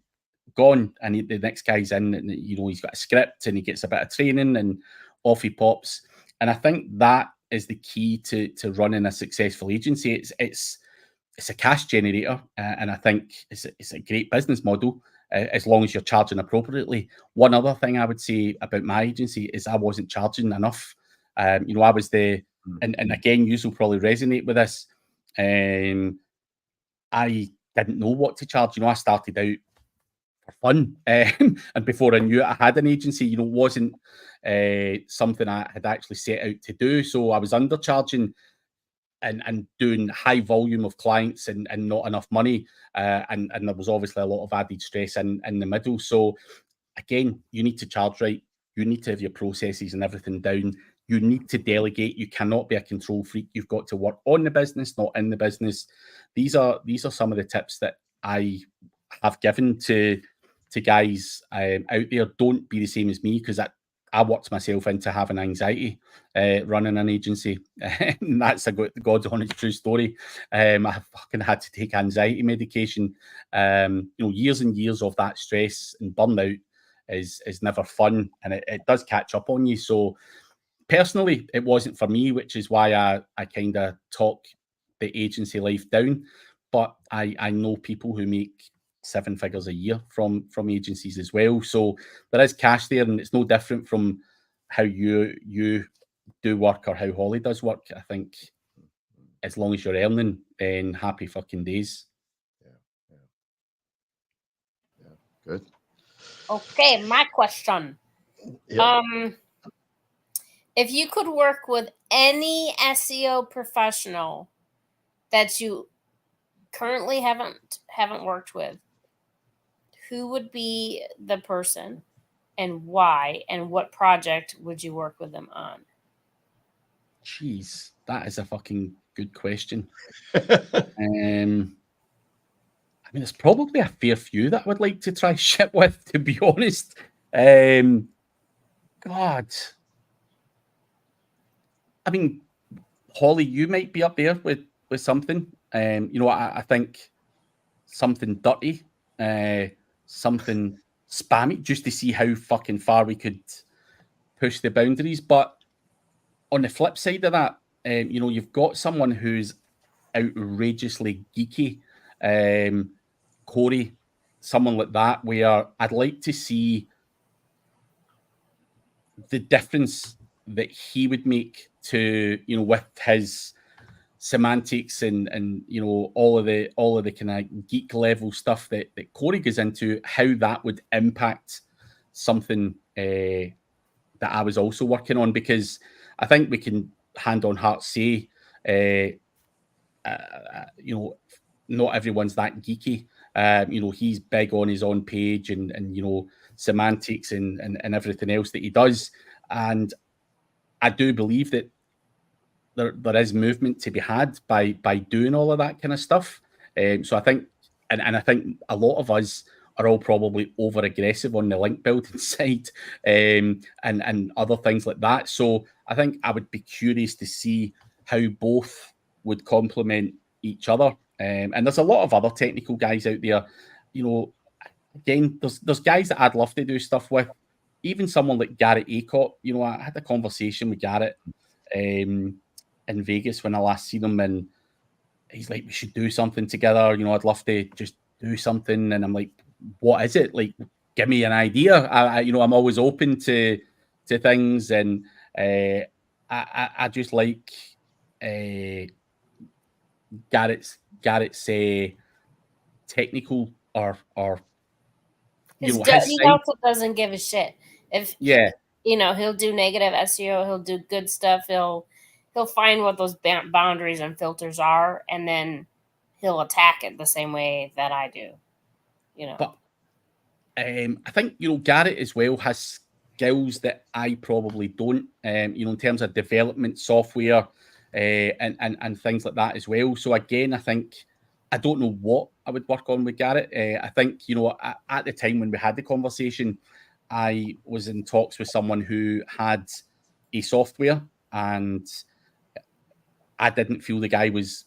gone, and the next guy's in, and he's got a script and he gets a bit of training and off he pops. And I think that is the key to running a successful agency. It's a cash generator, and I think it's a great business model as long as you're charging appropriately. One other thing I would say about my agency is I wasn't charging enough. I was and again, you will probably resonate with this. I didn't know what to charge. I started out for fun, and before I knew it, I had an agency. It wasn't something I had actually set out to do. So I was undercharging and doing high volume of clients and not enough money. And there was obviously a lot of added stress in the middle. So again, you need to charge right. You need to have your processes and everything down. You need to delegate. You cannot be a control freak. You've got to work on the business, not in the business. These are some of the tips that I have given to guys out there. Don't be the same as me, because I worked myself into having anxiety running an agency. And that's a God's honest true story. I fucking had to take anxiety medication. Years and years of that stress and burnout is never fun, and it does catch up on you. So personally, it wasn't for me, which is why I kind of talk the agency life down. But I know people who make 7 figures a year from agencies as well. So there is cash there, and it's no different from how you do work or how Holly does work. I think as long as you're earning, then happy fucking days. Yeah. Good. Okay, my question. Yeah. If you could work with any SEO professional that you currently haven't worked with, who would be the person and why, and what project would you work with them on? Jeez, that is a fucking good question. There's probably a fair few that I would like to try shit with, to be honest. God. Holly, you might be up there with something. I think something dirty, something spammy, just to see how fucking far we could push the boundaries. But on the flip side of that, you've got someone who's outrageously geeky, Corey, someone like that, where I'd like to see the difference that he would make to, with his semantics and all of the kind of geek level stuff that Corey goes into, how that would impact something that I was also working on. Because I think we can hand on heart say, not everyone's that geeky. He's big on his own page and semantics and everything else that he does. And I do believe that there is movement to be had by doing all of that kind of stuff. So I think, and I think a lot of us are all probably over aggressive on the link building side, and other things like that. So I think I would be curious to see how both would complement each other. And there's a lot of other technical guys out there. Again, there's guys that I'd love to do stuff with, even someone like Garrett Acott, you know, I had a conversation with Garrett in Vegas when I last seen him, and he's like, we should do something together. You know, I'd love to just do something. And I'm like, what is it? Like, give me an idea. You know, I'm always open to things, and I just like Garrett's technical or you know, his He side. also doesn't give a shit if Yeah. you know, he'll do negative SEO, he'll do good stuff, he'll find what those boundaries and filters are, and then he'll attack it the same way that I do. You know, But I think, you know, Garrett as well has skills that I probably don't. You know, in terms of development software and things like that as well. So again, I think I don't know what I would work on with Garrett. I think, you know, at the time when we had the conversation, I was in talks with someone who had a software, and I didn't feel the guy was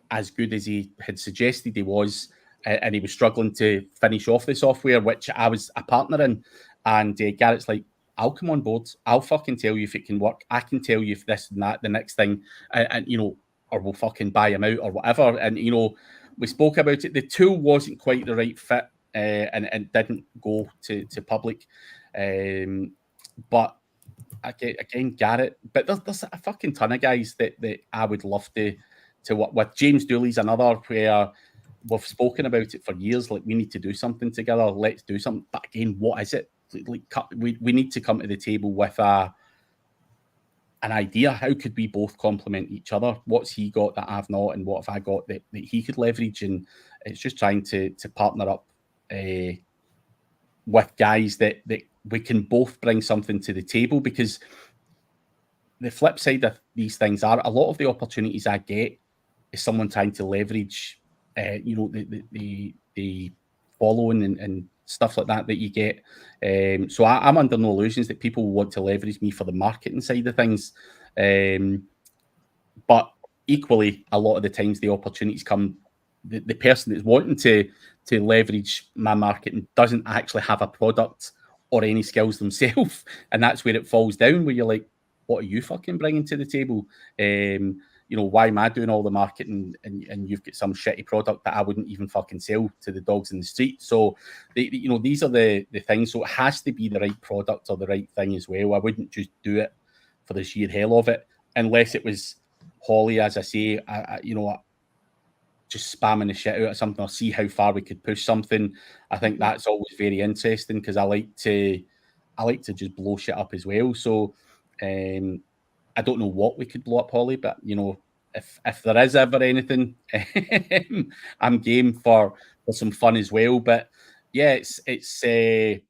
as good as he had suggested he was, and he was struggling to finish off the software, which I was a partner in. And Garrett's like, I'll come on board. I'll fucking tell you if it can work. I can tell you if this and that, the next thing, and you know, or we'll fucking buy him out or whatever. And you know, we spoke about it. The tool wasn't quite the right fit, and didn't go to public. But again, Garrett. But there's a fucking ton of guys that I would love to work with. James Dooley's another where we've spoken about it for years. Like, we need to do something together. Let's do something. But again, what is it? Like we need to come to the table with an idea. How could we both complement each other? What's he got that I've not, and what have I got that he could leverage? And it's just trying to partner up with guys that we can both bring something to the table, because the flip side of these things are a lot of the opportunities I get is someone trying to leverage, you know, the following and stuff like that you get. So I'm under no illusions that people want to leverage me for the marketing side of things. But equally, a lot of the times the opportunities come, the person that's wanting to leverage my marketing doesn't actually have a product or any skills themselves. And that's where it falls down, where you're like, what are you fucking bringing to the table? You know, why am I doing all the marketing and you've got some shitty product that I wouldn't even fucking sell to the dogs in the street? So, you know, these are the things. So it has to be the right product or the right thing as well. I wouldn't just do it for the sheer hell of it, unless it was Holly, as I say, you know, just spamming the shit out of something, or see how far we could push something. I think that's always very interesting, because I like to just blow shit up as well. So I don't know what we could blow up, Holly, but you know, if there is ever anything, I'm game for some fun as well. But yeah, it's there's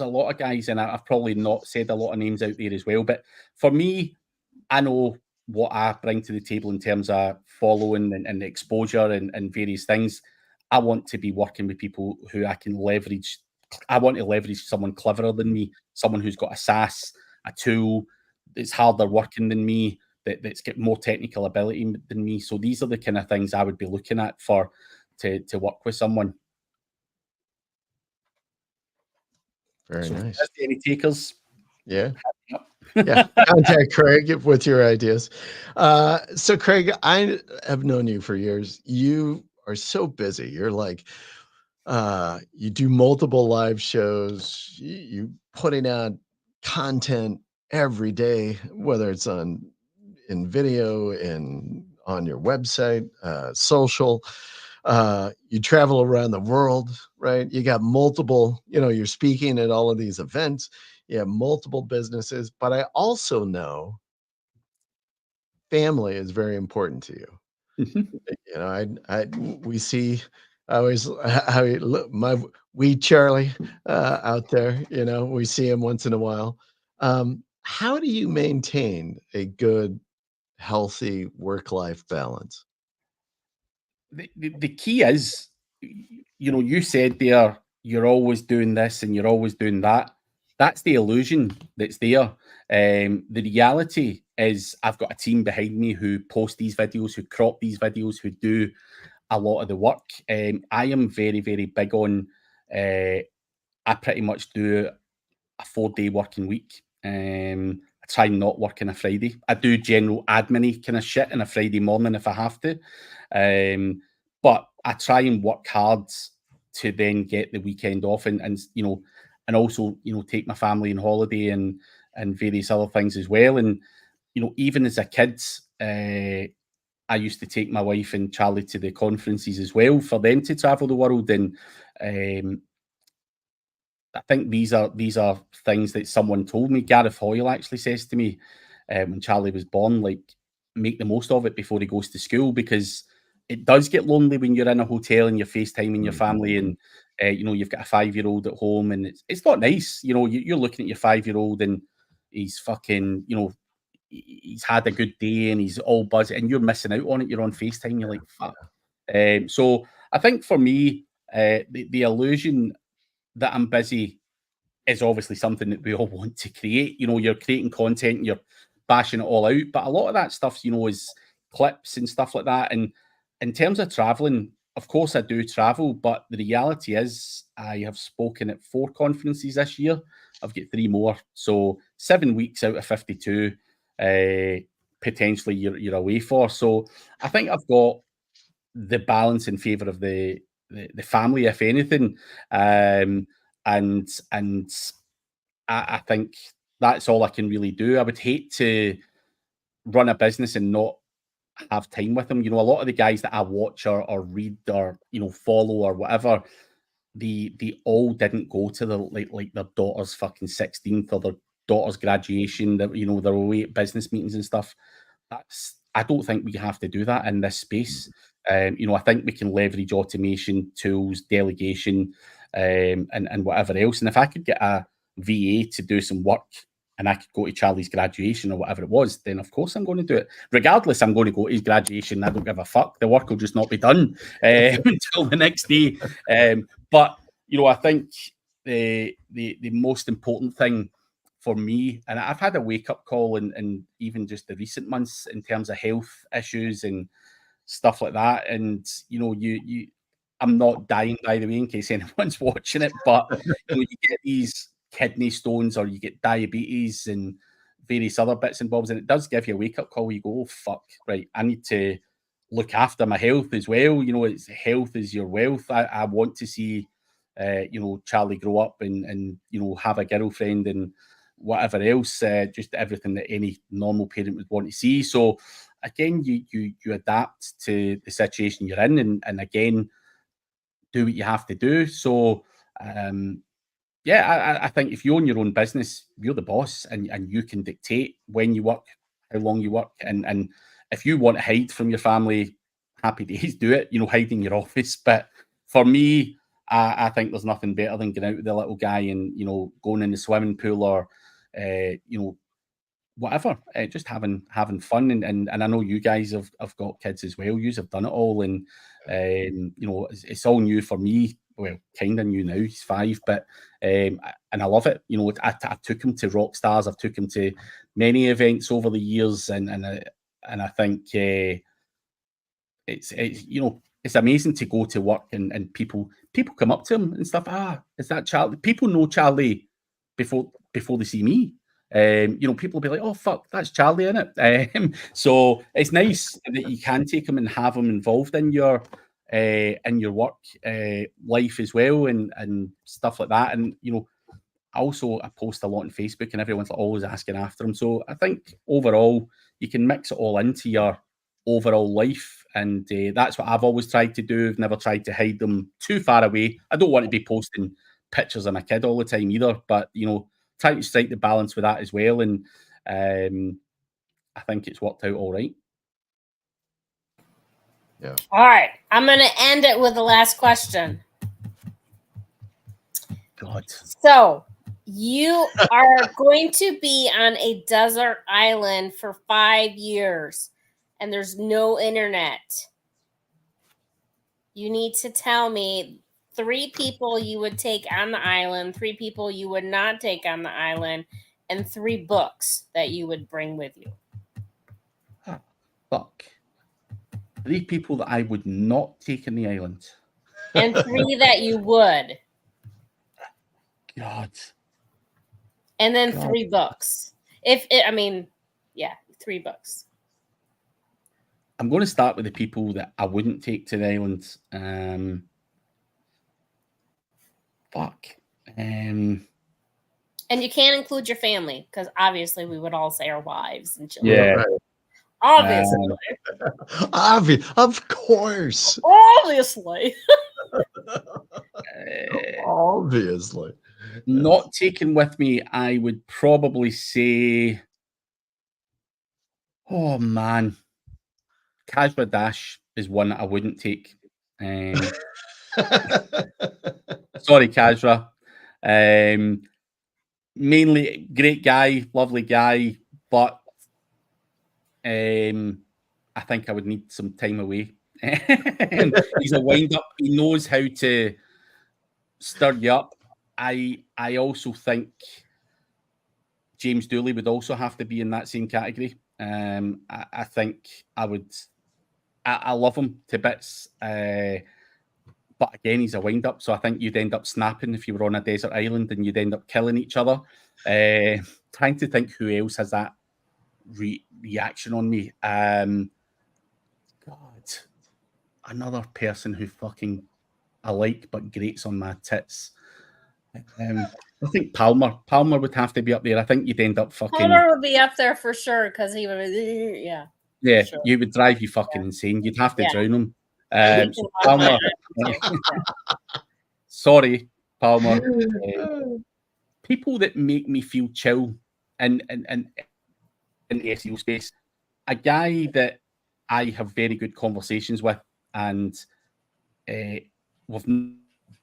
a lot of guys, and I've probably not said a lot of names out there as well. But for me, I know what I bring to the table in terms of following and exposure and various things. I want to be working with people who I can leverage. I want to leverage someone cleverer than me, someone who's got a SaaS, a tool that's harder working than me, that's got more technical ability than me. So these are the kind of things I would be looking at for to work with someone. Very So nice. any takers? Yeah. Yeah. Contact Craig with your ideas. So Craig, I have known you for years. You are so busy. You're like, you do multiple live shows, you putting out content every day, whether it's in video and on your website, social. You travel around the world, right? You got multiple, you know, you're speaking at all of these events. You have multiple businesses, but I also know family is very important to you. You know, we see, I always how he look my wee Charlie out there. You know, we see him once in a while. How do you maintain a good, healthy work-life balance? The key is, you know, you said there, you're always doing this and you're always doing that. That's the illusion that's there. The reality is, I've got a team behind me who post these videos, who crop these videos, who do a lot of the work. I am very, very big on I pretty much do a 4-day working week. I try not work on a Friday. I do general admin kind of shit on a Friday morning if I have to. But I try and work hard to then get the weekend off and also, take my family on holiday and various other things as well. And, even as a kid, I used to take my wife and Charlie to the conferences as well for them to travel the world. And I think these are things that someone told me. Gareth Hoyle actually says to me when Charlie was born, like, make the most of it before he goes to school, because it does get lonely when you're in a hotel and you're FaceTiming your family, and you've got a 5-year-old at home, and it's not nice. You're looking at your 5-year-old and he's fucking, he's had a good day and he's all buzzing, and you're missing out on it. You're on FaceTime. You're like, fuck. So I think for me, the illusion that I'm busy is obviously something that we all want to create. You're creating content, and you're bashing it all out, but a lot of that stuff, is clips and stuff like that. And in terms of traveling, of course I do travel, but the reality is I have spoken at 4 conferences this year. I've got 3 more, so 7 weeks out of 52 potentially you're away for. So I think I've got the balance in favor of the family, if anything. And I think that's all I can really do. I would hate to run a business and not have time with them. A lot of the guys that I watch or read or follow or whatever, they all didn't go to the like their daughter's fucking 16th or their daughter's graduation. That they're away at business meetings and stuff. I don't think we have to do that in this space. I think we can leverage automation tools, delegation, and whatever else. And if I could get a VA to do some work and I could go to Charlie's graduation or whatever it was, then of course I'm going to do it. Regardless, I'm going to go to his graduation. I don't give a fuck. The work will just not be done until the next day. But I think the most important thing for me, and I've had a wake-up call in even just the recent months in terms of health issues and stuff like that. And I'm not dying, by the way, in case anyone's watching it, but you get these kidney stones or you get diabetes and various other bits and bobs, and it does give you a wake-up call where you go, oh fuck, right, I need to look after my health as well. It's health is your wealth. I want to see Charlie grow up and have a girlfriend and whatever else, just everything that any normal parent would want to see. So again, you adapt to the situation you're in, and again, do what you have to do. So I think if you own your own business, you're the boss, and you can dictate when you work, how long you work, and if you want to hide from your family, happy days, do it. Hide in your office. But for me, I think there's nothing better than getting out with the little guy and going in the swimming pool or whatever, just having fun. And I know you guys have got kids as well. You have done it all, and it's all new for me. Well, kind of new now. He's 5, but and I love it. I took him to rock stars. I've took him to many events over the years, and I think it's amazing to go to work and people come up to him and stuff. Is that Charlie? People know Charlie before they see me. People will be like, oh fuck, that's Charlie in it. So it's nice that you can take him and have him involved in your work life as well, and stuff like that. And also I post a lot on Facebook, and everyone's always asking after him. So I think overall you can mix it all into your overall life, and that's what I've always tried to do. I've never tried to hide them too far away. I don't want to be posting pictures of my kid all the time either, but try to strike the balance with that as well. And I think it's worked out all right. Yeah. All right, I'm going to end it with the last question. God. So you are going to be on a desert island for 5 years, and there's no internet. You need to tell me 3 people you would take on the island, 3 people you would not take on the island, and 3 books that you would bring with you. Fuck. 3 people that I would not take on the island. And 3 that you would. God. And then God. 3 books. 3 books. I'm going to start with the people that I wouldn't take to the islands. Fuck. And you can't include your family because obviously we would all say our wives and children. Yeah. Right. Obviously. Of course. Obviously. Obviously. Not taken with me, I would probably say, oh man, Kajra Dash is one that I wouldn't take. Sorry, Kajra. Mainly great guy, lovely guy, but I think I would need some time away. He's a wind up. He knows how to stir you up. I also think James Dooley would also have to be in that same category. I think I would. I love him to bits, but again, he's a wind up. So I think you'd end up snapping if you were on a desert island, and you'd end up killing each other. Trying to think who else has that reaction on me. God, another person who fucking I like but grates on my tits. I think Palmer would have to be up there. I think you'd end up fucking. Palmer would be up there for sure because he would. Yeah. Yeah, sure. You would drive you fucking insane. You'd have to drown him. So Palmer. Sorry, Palmer. People that make me feel chill in the SEO space. A guy that I have very good conversations with, and we've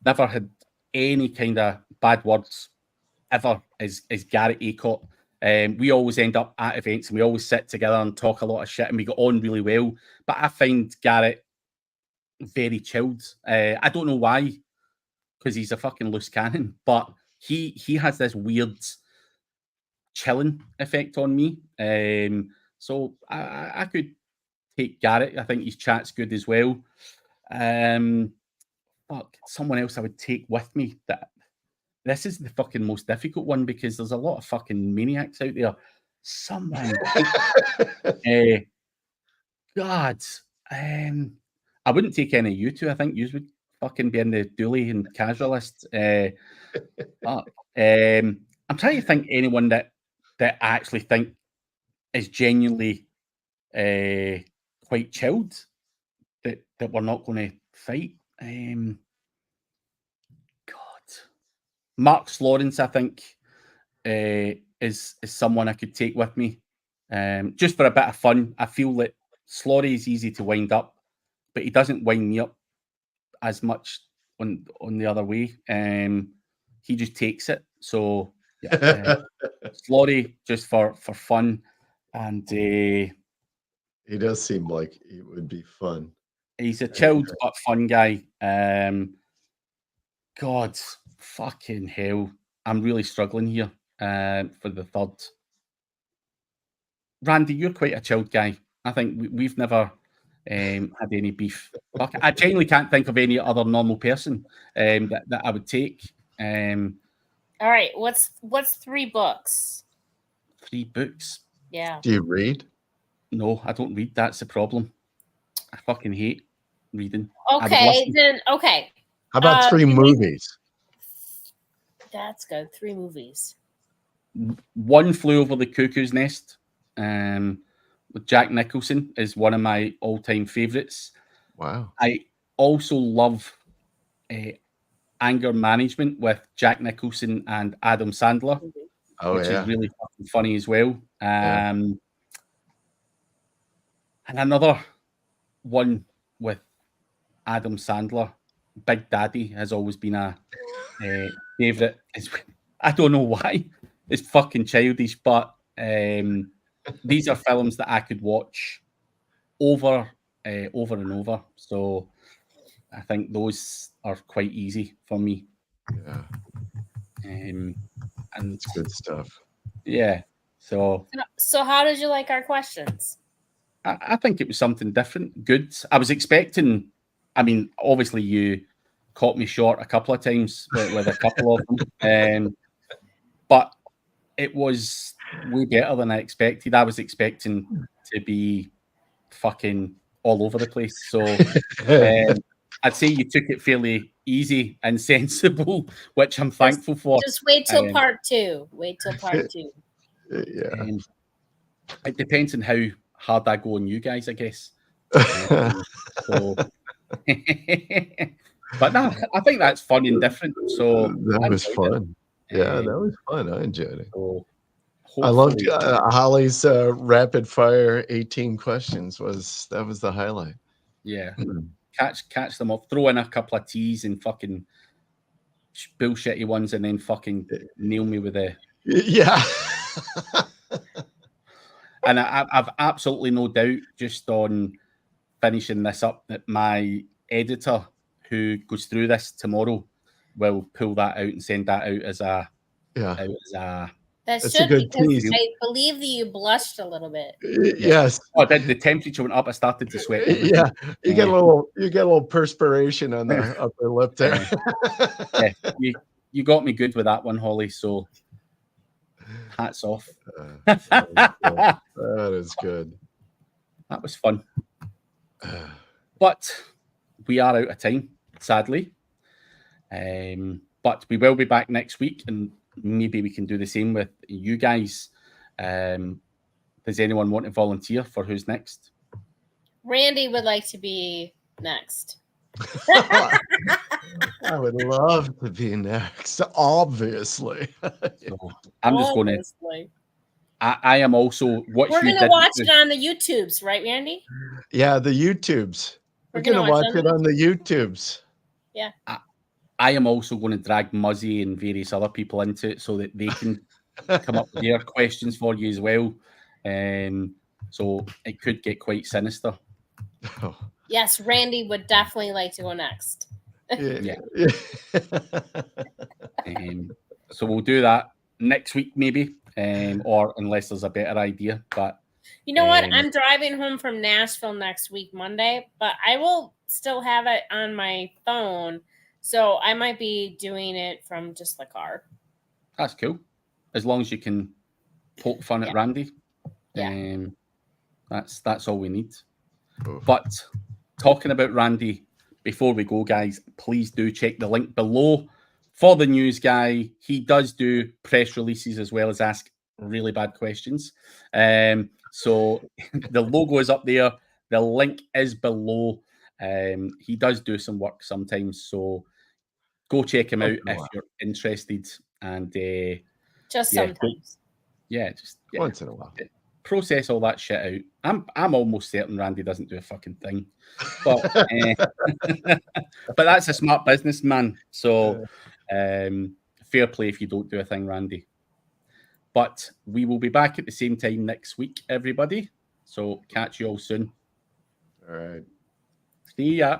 never had any kind of bad words ever, is Garrett Acott. We always end up at events and we always sit together and talk a lot of shit and we get on really well. But I find Garrett very chilled. I don't know why, because he's a fucking loose cannon, but he has this weird chilling effect on me. So I could take Garrett. I think his chat's good as well. Fuck, someone else I would take with me. That this is the fucking most difficult one because there's a lot of fucking maniacs out there. Someone, God, I wouldn't take any of you two. I think you would fucking be in the Dooley and casualist. I'm trying to think anyone that I actually think is genuinely quite chilled that we're not going to fight. God, Mark Lawrence, I think, is someone I could take with me, just for a bit of fun. I feel that Slorry is easy to wind up, but he doesn't wind me up as much on the other way. He just takes it. So yeah, Slorry just for fun, and he does seem like it would be fun. He's a chilled but fun guy. God, fucking hell, I'm really struggling here for the third. Randy, you're quite a chilled guy. I think we've never had any beef. I genuinely can't think of any other normal person that I would take. All right, what's 3 books? 3 books. Yeah. Do you read? No, I don't read. That's the problem. I fucking hate reading. Okay, then okay. How about 3 movies? That's good. 3 movies. One Flew Over the Cuckoo's Nest with Jack Nicholson is one of my all-time favorites. Wow. I also love Anger Management with Jack Nicholson and Adam Sandler, which is really fucking funny as well. And another one with Adam Sandler, Big Daddy, has always been a favorite. I don't know why. It's fucking childish, but these are films that I could watch over and over. So I think those are quite easy for me. Yeah. And it's good stuff. Yeah. So how did you like our questions? I think it was something different. Good. I was expecting, I mean, obviously you caught me short a couple of times with a couple of them. But it was way better than I expected. I was expecting to be fucking all over the place. So I'd say you took it fairly easy and sensible, which I'm thankful for. Just wait till part 2. Wait till part 2. Yeah. It depends on how hard I go on you guys, I guess. So, but no, I think that's fun and different. So that was fun. Yeah, that was fun. I enjoyed it. So I loved Holly's rapid fire 18 questions. That was the highlight. Yeah, catch them up, throw in a couple of teas and fucking bullshitty ones, and then fucking nail me with a yeah. And I've absolutely no doubt, just on finishing this up, that my editor who goes through this tomorrow will pull that out and send that out as a That's should, because tease. I believe that you blushed a little bit. Yes. Oh, the temperature went up. I started to sweat. Yeah, you get a little perspiration on the upper lip there. Yeah, you got me good with that one, Holly. So hats off. That is good. That was fun. But we are out of time, sadly. But we will be back next week, and maybe we can do the same with you guys. Does anyone want to volunteer for who's next? Randy would like to be next. I would love to be next, obviously. So I'm just going to. I am also. We're going to watch it on the YouTubes, right, Randy? Yeah, the YouTubes. We're going to watch it on the YouTubes. Yeah. I am also going to drag Muzzy and various other people into it so that they can come up with their questions for you as well. So it could get quite sinister. Oh. Yes, Randy would definitely like to go next. Yeah. So we'll do that next week, maybe, or unless there's a better idea. But you know what? I'm driving home from Nashville next week, Monday, but I will still have it on my phone. So I might be doing it from just the car. That's cool. As long as you can poke fun at Randy. Yeah. That's all we need. But talking about Randy, before we go, guys, please do check the link below for the news guy. He does do press releases as well as ask really bad questions. So the logo is up there. The link is below. He does do some work sometimes, so go check him out if you're interested. And just sometimes, just once in a while, process all that shit out. I'm almost certain Randy doesn't do a fucking thing, but but that's a smart businessman. So fair play if you don't do a thing, Randy. But we will be back at the same time next week, everybody. So catch you all soon. All right. See ya.